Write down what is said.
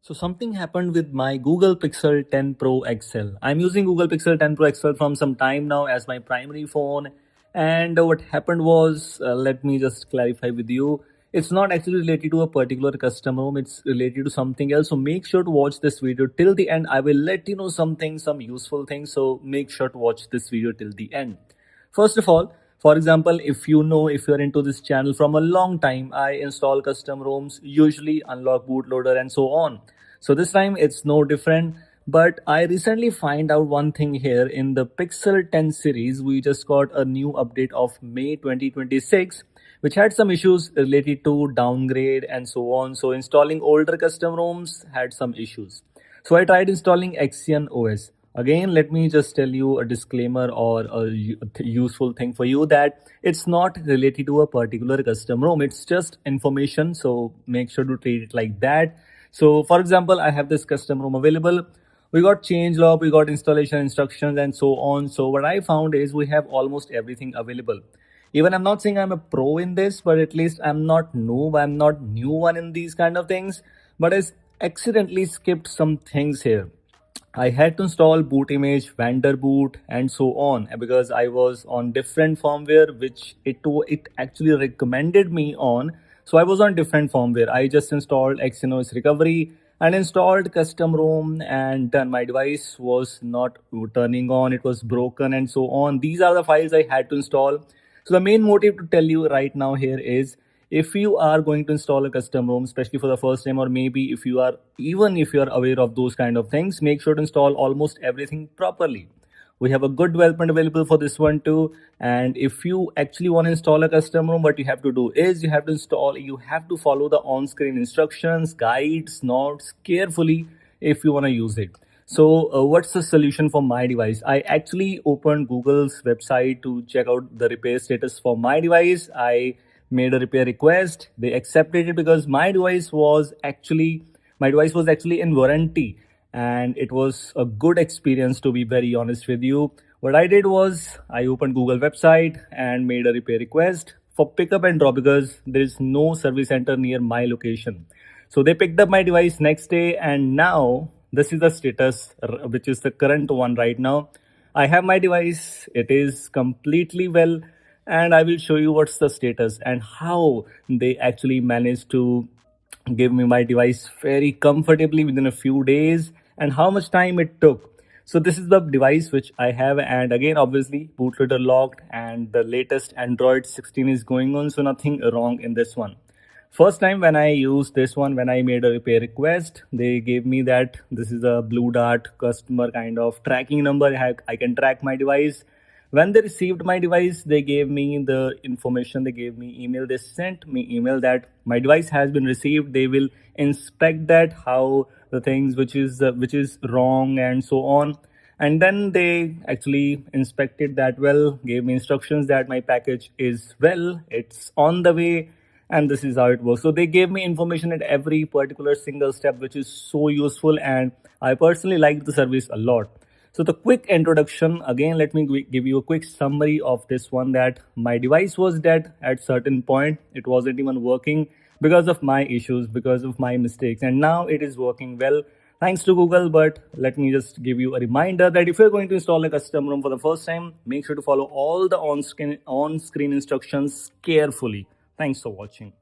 So something happened with my Google Pixel 10 Pro XL. I'm using Google Pixel 10 Pro XL from some time now as my primary phone. And what happened was, let me just clarify with you. It's not actually related to a particular custom ROM. It's related to something else. So make sure to watch this video till the end. I will let you know something, some useful things. So make sure to watch this video till the end. First of all, for example, if you're into this channel from a long time, I install custom ROMs, usually unlock bootloader and so on. So this time it's no different. But I recently find out one thing here in the Pixel 10 series. We just got a new update of May 2026, which had some issues related to downgrade and so on. So installing older custom ROMs had some issues. So I tried installing Axion OS. Again, let me just tell you a disclaimer or a useful thing for you that it's not related to a particular custom ROM. It's just information. So make sure to treat it like that. So for example, I have this custom ROM available. We got changelog, we got installation instructions and so on. So what I found is we have almost everything available. Even I'm not saying I'm a pro in this, but at least I'm not noob. I'm not new one in these kind of things. But I accidentally skipped some things here. I had to install boot image, vendor boot, and so on because I was on different firmware, which it actually recommended me on. So I was on different firmware. I just installed Exynos recovery and installed custom ROM, and done. My device was not turning on. It was broken and so on. These are the files I had to install. So the main motive to tell you right now here is, if you are going to install a custom ROM, especially for the first time, or maybe if you are aware of those kind of things, make sure to install almost everything properly. We have a good development available for this one too. And if you actually want to install a custom ROM, what you have to do is you have to follow the on-screen instructions, guides, notes carefully if you want to use it. So what's the solution for my device? I actually opened Google's website to check out the repair status for my device. I made a repair request. They accepted it because my device was actually in warranty, and it was a good experience, to be very honest with you. What I did was I opened Google website and made a repair request for pickup and drop because there is no service center near my location. So they picked up my device next day, and now this is the status, which is the current one right now. I have my device. It is completely well, and I will show you what's the status and how they actually managed to give me my device very comfortably within a few days and how much time it took. So this is the device which I have, and again, obviously bootloader locked, and the latest Android 16 is going on, so nothing wrong in this one. First time when I used this one, when I made a repair request, they gave me that this is a Blue Dart customer kind of tracking number. I can track my device. When they received my device, they gave me the information. They gave me email. They sent me email that my device has been received. They will inspect that, how the things which is wrong and so on. And then they actually inspected that well, gave me instructions that my package is well, it's on the way, and this is how it works. So they gave me information at every particular single step, which is so useful, and I personally like the service a lot. So the quick introduction, again, let me give you a quick summary of this one, that my device was dead at certain point. It wasn't even working because of my issues, because of my mistakes, and now it is working well thanks to Google. But let me just give you a reminder that if you're going to install a custom ROM for the first time, make sure to follow all the on-screen instructions carefully. Thanks for watching.